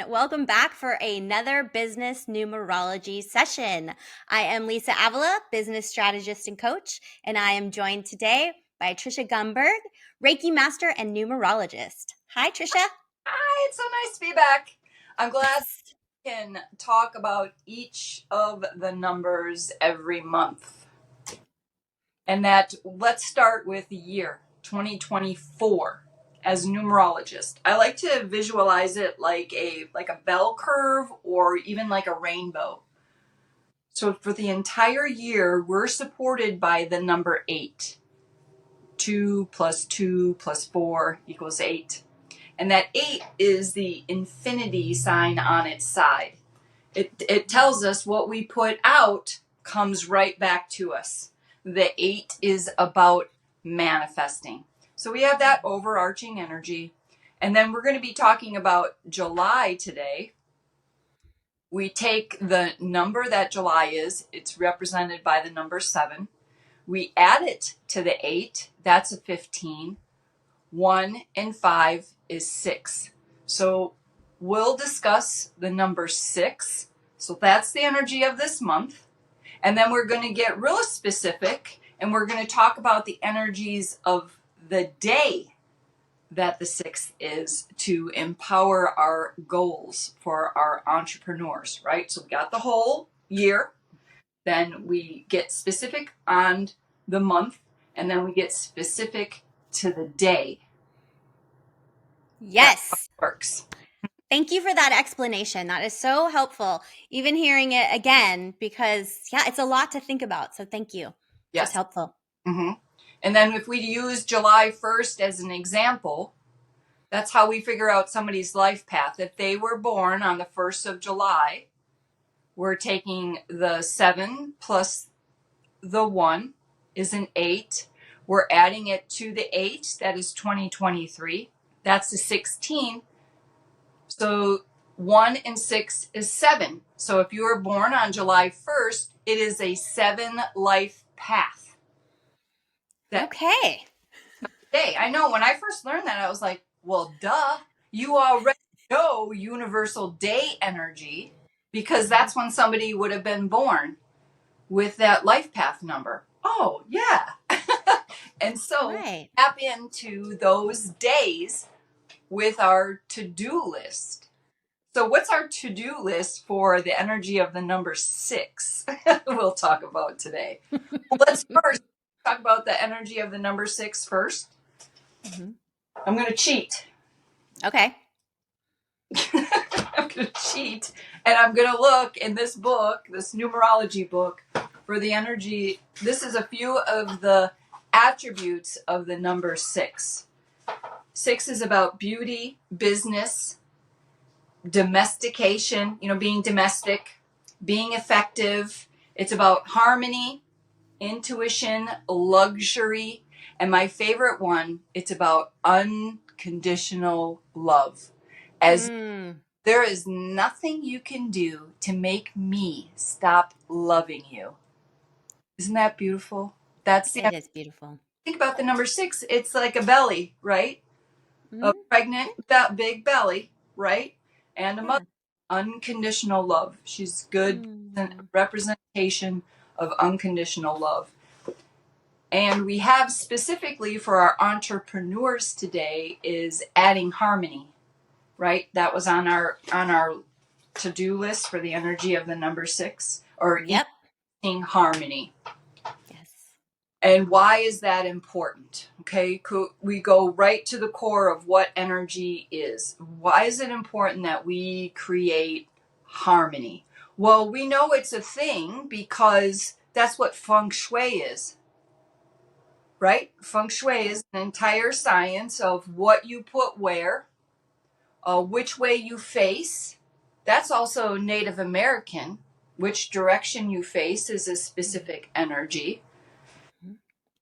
Welcome back for another business numerology session. I am Lisa Avila, business strategist and coach, and I am joined today by Tricia Gunberg, Reiki master and numerologist. Hi, Tricia. Hi, it's so nice to be back. I'm glad we can talk about each of the numbers every month. And let's start with the year 2024 as a numerologist. I like to visualize it like a bell curve or even like a rainbow. So for the entire year, we're supported by the number 8. 2 plus 2 plus 4 equals 8. And that 8 is the infinity sign on its side. It tells us what we put out comes right back to us. The 8 is about manifesting. So we have that overarching energy. And then we're going to be talking about July today. We take the number that July is, it's represented by the number 7. We add it to the 8, that's a 15. 1 and 5 is 6. So we'll discuss the number 6. So that's the energy of this month. And then we're going to get real specific and we're going to talk about the energies of the day that the 6th is to empower our goals for our entrepreneurs, right? So we got the whole year. Then we get specific on the month, and then we get specific to the day. Yes. That's how it works. Thank you for that explanation. That is so helpful. Even hearing it again, because it's a lot to think about. So thank you. Yes. Just helpful. Mm-hmm. And then if we use July 1st as an example, that's how we figure out somebody's life path. If they were born on the 1st of July, we're taking the 7 plus the 1 is an 8. We're adding it to the 8. That is 2023. That's the 16. So 1 and 6 is 7. So if you were born on July 1st, it is a 7 life path. Okay. Day. I know when I first learned that, I was like, well, duh. You already know universal day energy because that's when somebody would have been born with that life path number. Oh, yeah. And so tap into those days with our to-do list. So what's our to-do list for the energy of the number 6 we'll talk about today? Well, let's first talk about the energy of the number 6 first. Mm-hmm. I'm going to cheat. Okay. I'm going to cheat and I'm going to look in this book, this numerology book, for the energy. This is a few of the attributes of the number 6. 6 is about beauty, business, domestication, being domestic, being effective. It's about harmony, intuition, luxury, and my favorite one, it's about unconditional love. As there is nothing you can do to make me stop loving you. Isn't that beautiful? It is beautiful. Think about the number 6. It's like a belly, right? Mm-hmm. A pregnant, big belly, right? And a mother. Unconditional love. She's good representation of unconditional love. And we have specifically for our entrepreneurs today is adding harmony, right? That was on our to-do list for the energy of the number 6, or adding harmony. Yes. And why is that important? Okay, we go right to the core of what energy is. Why is it important that we create harmony? Well, we know it's a thing because that's what feng shui is. Right? Feng shui is an entire science of what you put where, which way you face. That's also Native American. Which direction you face is a specific energy.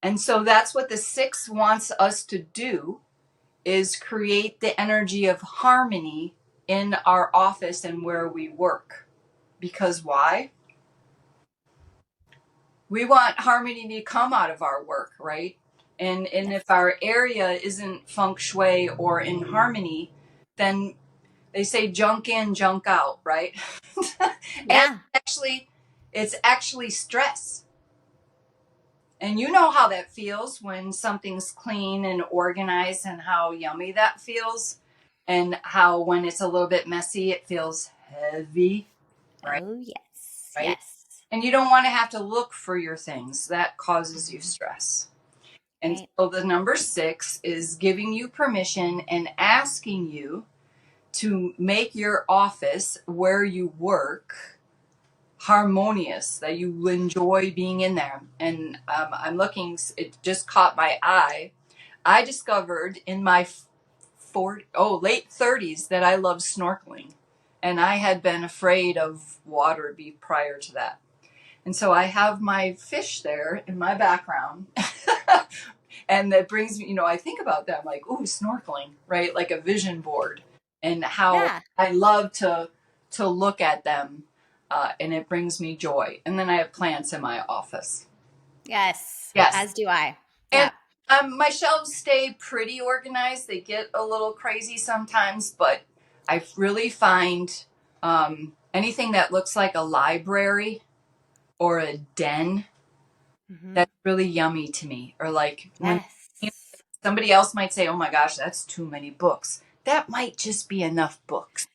And so that's what the 6 wants us to do, is create the energy of harmony in our office and where we work. Because why? We want harmony to come out of our work, right? And if our area isn't feng shui or in harmony, then they say junk in, junk out, right? And Yeah. it's actually stress. And you know how that feels when something's clean and organized, and how yummy that feels. And how when it's a little bit messy, it feels heavy, right? Oh, yes. Right. Yes. And you don't want to have to look for your things. That causes you stress. And Right. so the number 6 is giving you permission and asking you to make your office where you work harmonious, that you enjoy being in there. And I'm looking, it just caught my eye. I discovered in my late 30s that I love snorkeling. And I had been afraid of water prior to that. And so I have my fish there in my background. And that brings me, I think about them like, ooh, snorkeling, right? Like a vision board, and how Yeah. I love to look at them, and it brings me joy. And then I have plants in my office. Yes. Yes. As do I. And Yeah. my shelves stay pretty organized. They get a little crazy sometimes, but I really find anything that looks like a library or a den, Hmm. that's really yummy to me. Or like when Yes. somebody else might say, oh my gosh, that's too many books. That might just be enough books.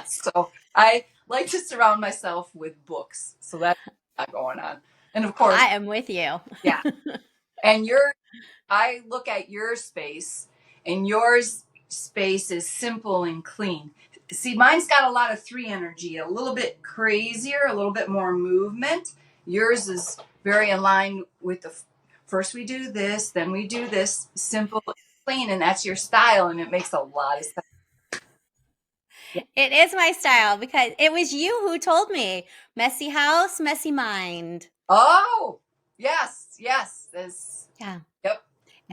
So I like to surround myself with books. So that's not going on. And of course, I am with you. yeah. And I look at your space, and yours space is simple and clean. See, mine's got a lot of 3 energy, a little bit crazier, a little bit more movement. Yours is very aligned with the first we do this, then we do this, simple and clean, and that's your style, and it makes a lot of sense. Yeah. It is my style because it was you who told me messy house, messy mind. Oh, yes, yes. Yeah. Yep.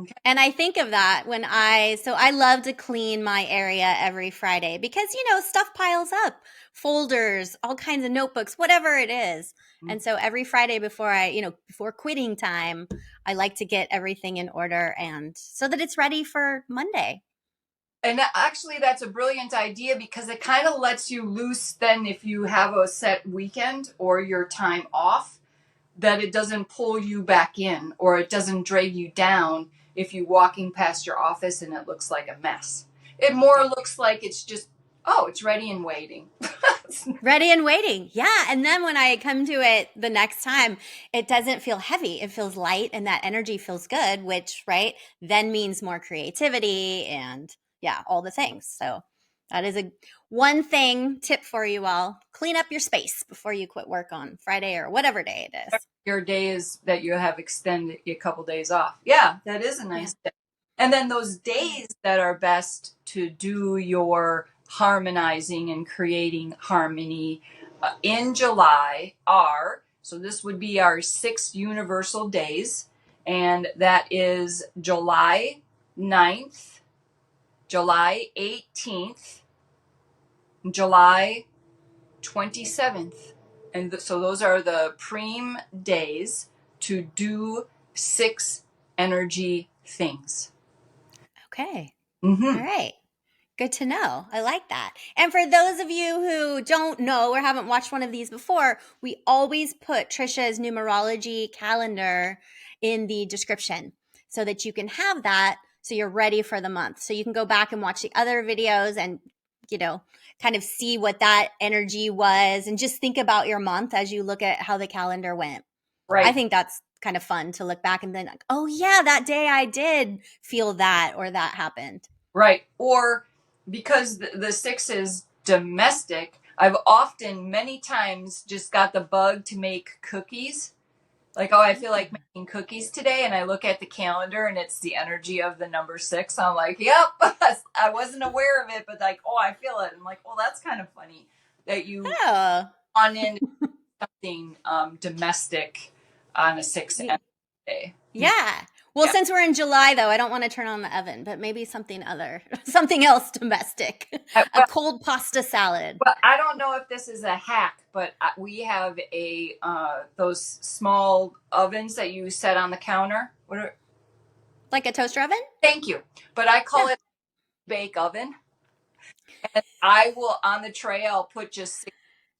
Okay. And I think of that so I love to clean my area every Friday because, stuff piles up, folders, all kinds of notebooks, whatever it is. And so every Friday before quitting time, I like to get everything in order and so that it's ready for Monday. And actually, that's a brilliant idea, because it kind of lets you loose then if you have a set weekend or your time off, that it doesn't pull you back in, or it doesn't drag you down if you're walking past your office and it looks like a mess. It more looks like it's just, oh, it's ready and waiting. Ready and waiting. Yeah. And then when I come to it the next time, it doesn't feel heavy. It feels light and that energy feels good, which, right, then means more creativity and yeah, all the things. So that is a one thing tip for you all. Clean up your space before you quit work on Friday or whatever day it is. Your days that you have extended a couple days off. Yeah, that is a Yeah. nice day. And then those days that are best to do your harmonizing and creating harmony in July are, so this would be our 6 universal days, and that is July 9th, July 18th, July 27th. And so those are the prime days to do 6 energy things. Okay. All Mm-hmm. right. Good to know. I like that. And for those of you who don't know or haven't watched one of these before, we always put Tricia's numerology calendar in the description so that you can have that so you're ready for the month. So you can go back and watch the other videos and, kind of see what that energy was and just think about your month as you look at how the calendar went. I Right. think that's kind of fun to look back and then like, oh yeah, that day I did feel that or that happened. Right. Or because the 6 is domestic, I've often, many times, just got the bug to make cookies. Like, oh, I feel like making cookies today, and I look at the calendar and it's the energy of the number 6. I'm like, yep, I wasn't aware of it, but like, oh, I feel it. I'm like, well, that's kind of funny that you Oh, on in something domestic on a 6 energy day. yeah. Well, Yeah. since we're in July, though, I don't want to turn on the oven, but maybe something else domestic, a Well, cold pasta salad, I don't know if this is a hack, but we have those small ovens that you set on the counter. like a toaster oven. Thank you, but I call Yeah. it bake oven. And I will, on the tray, I'll put just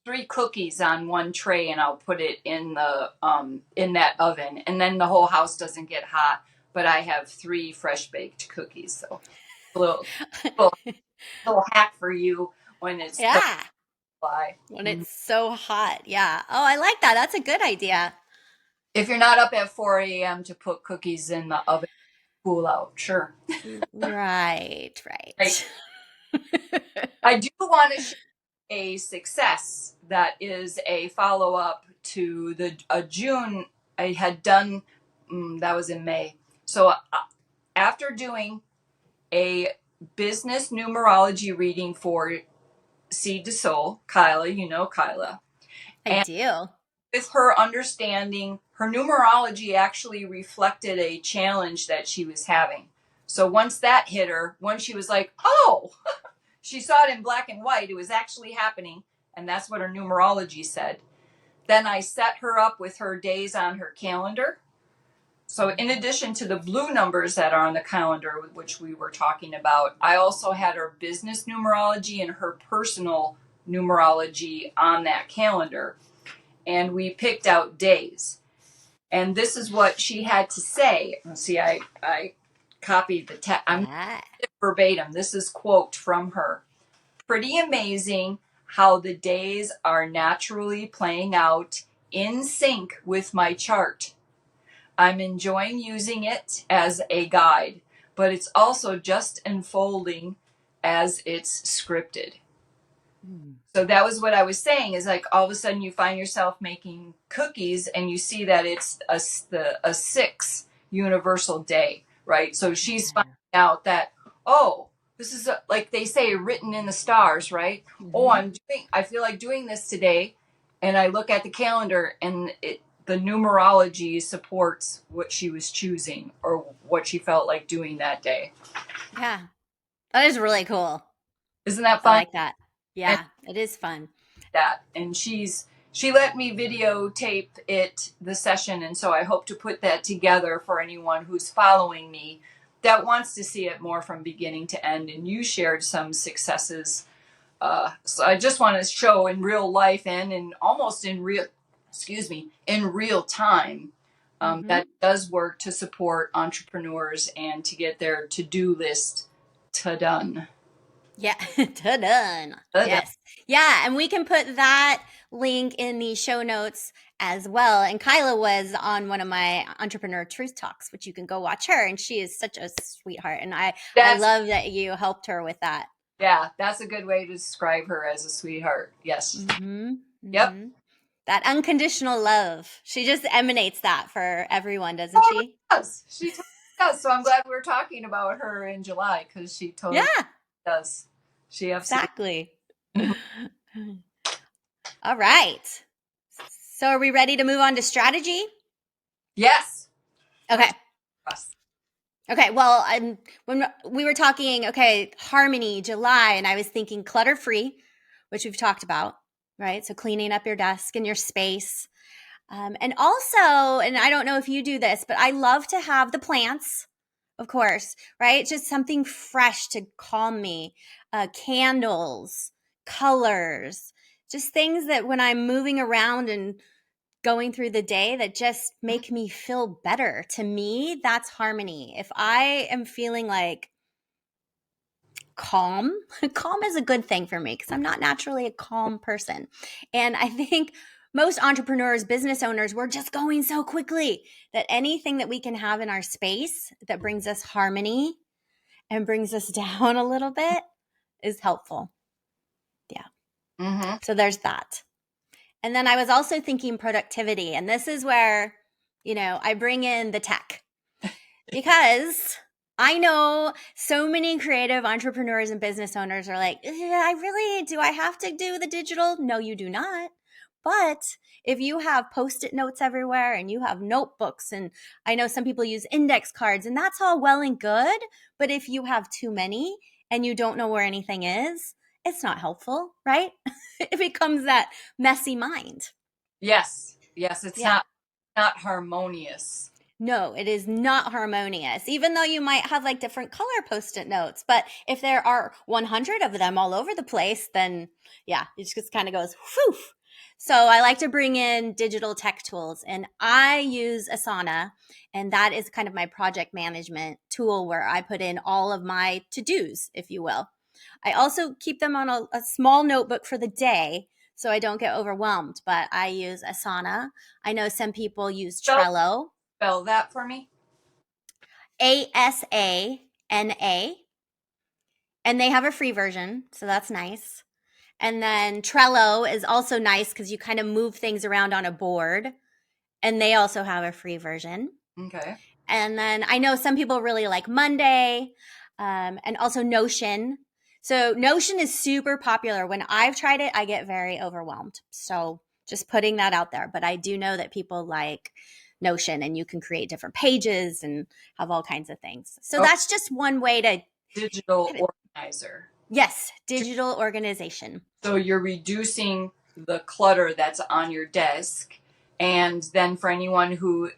3 cookies on one tray, and I'll put it in the in that oven, and then the whole house doesn't get hot. But I have 3 fresh baked cookies, so a little, little hack for you when it's still Yeah, July. when it's so hot. Yeah. Oh, I like that. That's a good idea. If you're not up at 4 a.m. to put cookies in the oven, cool out, sure. Right, Right. right. I do want to share a success that is a follow up to the June I had done. That was in May. So after doing a business numerology reading for Seed to Soul, Kyla, you know Kyla, I and do. with her understanding, her numerology actually reflected a challenge that she was having. So once that hit her, once she was like, oh, she saw it in black and white, it was actually happening, and that's what her numerology said. Then I set her up with her days on her calendar. So, in addition to the blue numbers that are on the calendar, which we were talking about, I also had her business numerology and her personal numerology on that calendar. And we picked out days. And this is what she had to say. See, I copied the text. I'm Yeah. verbatim. This is quote from her. Pretty amazing how the days are naturally playing out in sync with my chart. I'm enjoying using it as a guide, but it's also just unfolding as it's scripted. Mm. So that was what I was saying is like all of a sudden you find yourself making cookies and you see that it's a 6 universal day, right? So she's Yeah. finding out that, oh, this is like they say written in the stars, right? Oh, Mm-hmm. I feel like doing this today. And I look at the calendar and the numerology supports what she was choosing or what she felt like doing that day. Yeah. That is really cool. Isn't that I fun? like that. And Yeah, it is fun. that and she let me videotape it the session, and so I hope to put that together for anyone who's following me that wants to see it more from beginning to end. And you shared some successes, so I just want to show in real life and in almost in real in real time, Mm-hmm. that does work to support entrepreneurs and to get their to-do list to done. Yeah, done. Ta-done. Yes. Yeah, and we can put that link in the show notes as well. And Kyla was on one of my entrepreneur truth talks, which you can go watch her. And she is such a sweetheart. And I That's love that you helped her with that. Yeah, that's a good way to describe her as a sweetheart. Yes. Mm-hmm. Yep. Mm-hmm. That unconditional love. She just emanates that for everyone, doesn't Oh, she? does. She totally does. So I'm glad we're talking about her in July because she totally Yeah, does. She absolutely. exactly. Mhm. All right. So are we ready to move on to strategy? Yes. Okay. What's us? Okay, well, when we were talking, okay, harmony, July, and I was thinking clutter free, which we've talked about, right? So cleaning up your desk and your space. And also, and I don't know if you do this, but I love to have the plants, of course, right? Just something fresh to calm me. Candles, colors, just things that when I'm moving around and going through the day that just make me feel better. To me, that's harmony. If I am feeling like calm, calm is a good thing for me because I'm not naturally a calm person. And I think most entrepreneurs, business owners, we're just going so quickly that anything that we can have in our space that brings us harmony and brings us down a little bit is helpful. Yeah. Mm-hmm. So there's that. And then I was also thinking productivity. And this is where, I bring in the tech because I know so many creative entrepreneurs and business owners are like, do I have to do the digital? No, you do not. But if you have post-it notes everywhere and you have notebooks, and I know some people use index cards, and that's all well and good. But if you have too many and you don't know where anything is, it's not helpful, right? It becomes that messy mind. Yes. Yes. It's Yeah. not harmonious. No, it is not harmonious, even though you might have like different color post-it notes. But if there are 100 of them all over the place, then yeah, it just kind of goes whew. So I like to bring in digital tech tools, and I use Asana, and that is kind of my project management tool where I put in all of my to-dos, if you will. I also keep them on a small notebook for the day so I don't get overwhelmed, but I use Asana. I know some people use Spell, Trello. spell that for me. Asana, and they have a free version, so that's nice. And then Trello is also nice because you kind of move things around on a board, and they also have a free version. Okay. And then I know some people really like Monday, and also Notion. So Notion is super popular. When I've tried it, I get very overwhelmed. So just putting that out there. But I do know that people like Notion, and you can create different pages and have all kinds of things. So Oh, that's just one way to digital kind of, organizer. yes, digital organization. So you're reducing the clutter that's on your desk. And then for anyone who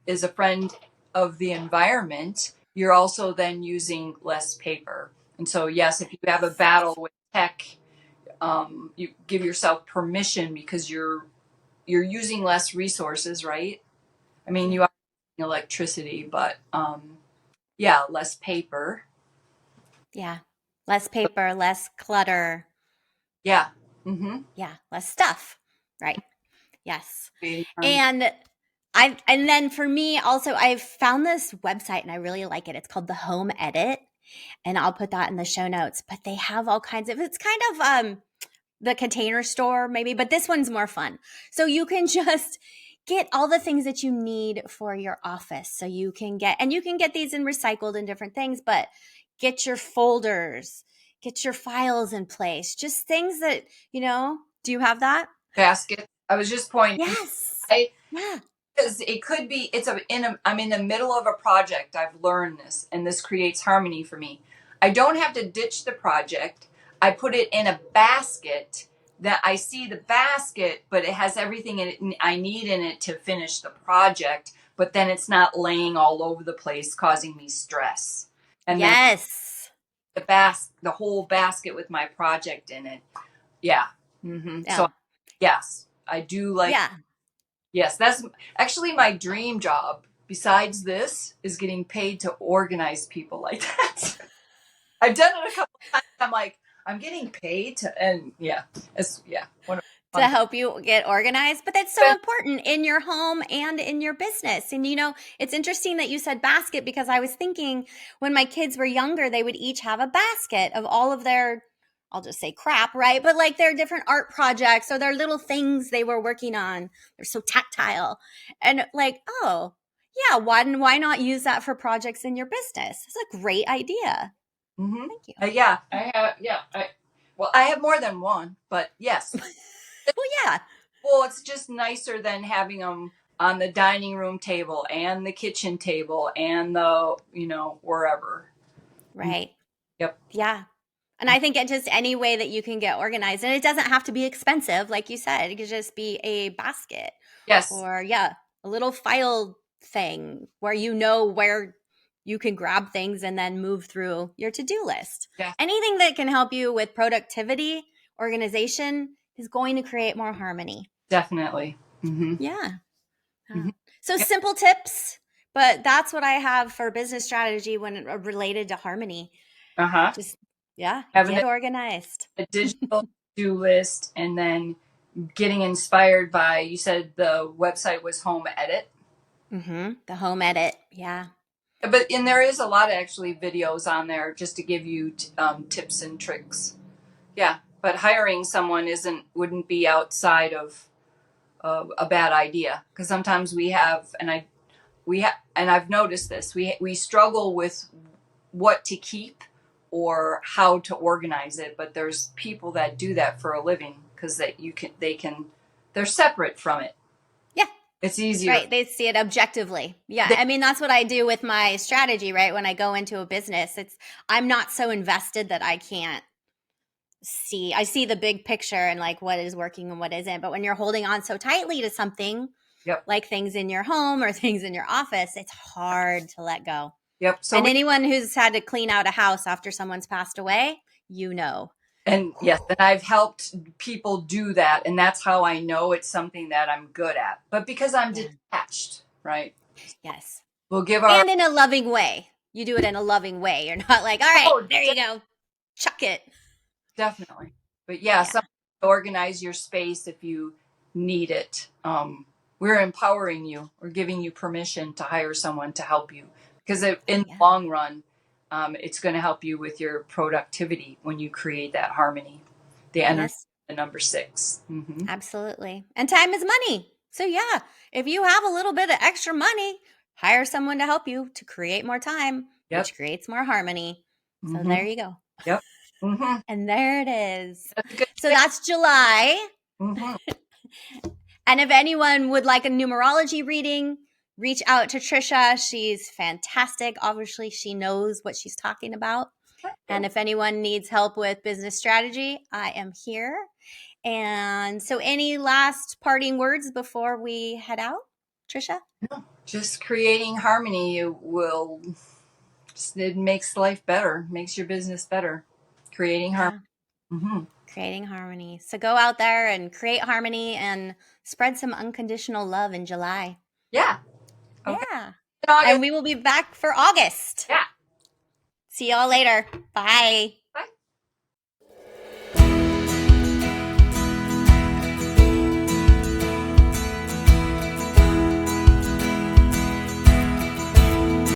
is a friend of the environment, you're also then using less paper. And so, yes, if you have a battle with tech, you give yourself permission because you're using less resources, right? I mean, Yeah. you are using electricity, but yeah, less paper. Yeah. Less paper, less clutter. Yeah. Mm-hmm. Yeah. Less stuff. Right. Yes. Creating harmony. And then for me also, I've found this website and I really like it. It's called the Home Edit, and I'll put that in the show notes. But they have all kinds of, it's kind of the Container Store maybe, but this one's more fun. So you can just get all the things that you need for your office. So you can get these in recycled and different things, but get your folders, get your files in place, just things that, do you have that? Basket. I was just pointing. Yes. I Yeah. because it could be I'm in the middle of a project. I've learned this, and this creates harmony for me. I don't have to ditch the project. I put it in a basket that I see the basket, but it has everything in it I need in it to finish the project. But then it's not laying all over the place, causing me stress. And then Yes. the whole basket with my project in it. Yeah. So Yeah. yes, I do like. Yeah. Yes, that's actually my dream job. Besides this, is getting paid to organize people like that. I've done it a couple of times. I'm like, I'm getting paid to, and yeah, it's one of the To fun help you get organized. But that's so things. important in your home and in your business. And it's interesting that you said basket because I was thinking when my kids were younger, they would each have a basket of all of their, I'll just say crap, right? But like their different art projects or their little things they were working on. They're so tactile. And like, oh, yeah, why not use that for projects in your business? It's a great idea. Mm-hmm. Thank you. Yeah, I have. Yeah, well, I have more than one, but yes. Well, yeah. Well, it's just nicer than having them on the dining room table and the kitchen table and the wherever. Right. Yep. Yeah. And I think it just any way that you can get organized, and it doesn't have to be expensive, like you said. It could just be a basket Yes. or, yeah, a little file thing where where you can grab things and then move through your to-do list. Yes. Anything that can help you with productivity, organization is going to create more harmony. Definitely. Mm-hmm. Yeah. Mm-hmm. So Yep. simple tips, but that's what I have for business strategy when related to harmony. Uh-huh. Just, yeah, Having get organized. a digital to-do list and then getting inspired by, you said the website was Home Edit. The Home Edit. Yeah. And there is a lot of actually videos on there just to give you tips and tricks. Yeah. But hiring someone wouldn't be outside of a bad idea because sometimes and I've noticed this. We struggle with what to keep or how to organize it, but there's people that do that for a living because they're separate from it. Yeah. It's easier. Right. They see it objectively. Yeah. They, I mean, that's what I do with my strategy, right? When I go into a business, I'm not so invested that I can't I see the big picture and like what is working and what isn't. But when you're holding on so tightly to something, Yep. like things in your home or things in your office, it's hard to let go. Yep. So And anyone who's had to clean out a house after someone's passed away, you know. and yes, and I've helped people do that, and that's how I know it's something that I'm good at. But because I'm Yeah. detached, right? Yes. We'll give our And in a loving way. You do it in a loving way. You're not like, all right, oh, there you go. Chuck it. definitely. But yeah, Yeah. some organize your space if you need it. We're empowering you. We're giving you permission to hire someone to help you because in the Yeah. long run, it's going to help you with your productivity when you create that harmony, the energy, Yes, the number 6. absolutely. And time is money. So yeah, if you have a little bit of extra money, hire someone to help you to create more time, Yep. which creates more harmony. So hmm there you go. Yep. hmm And there it is. That's a good So thing. that's July. hmm And if anyone would like a numerology reading, reach out to Tricia. She's fantastic. Obviously, she knows what she's talking about. And if anyone needs help with business strategy, I am here. And so, any last parting words before we head out, Tricia? Just creating harmony will, it makes life better, makes your business better. Creating harmony. Yeah, hmm creating harmony. So, go out there and create harmony and spread some unconditional love in July. Yeah. Okay. Yeah. In And August. we will be back for August. Yeah. See y'all later. Bye.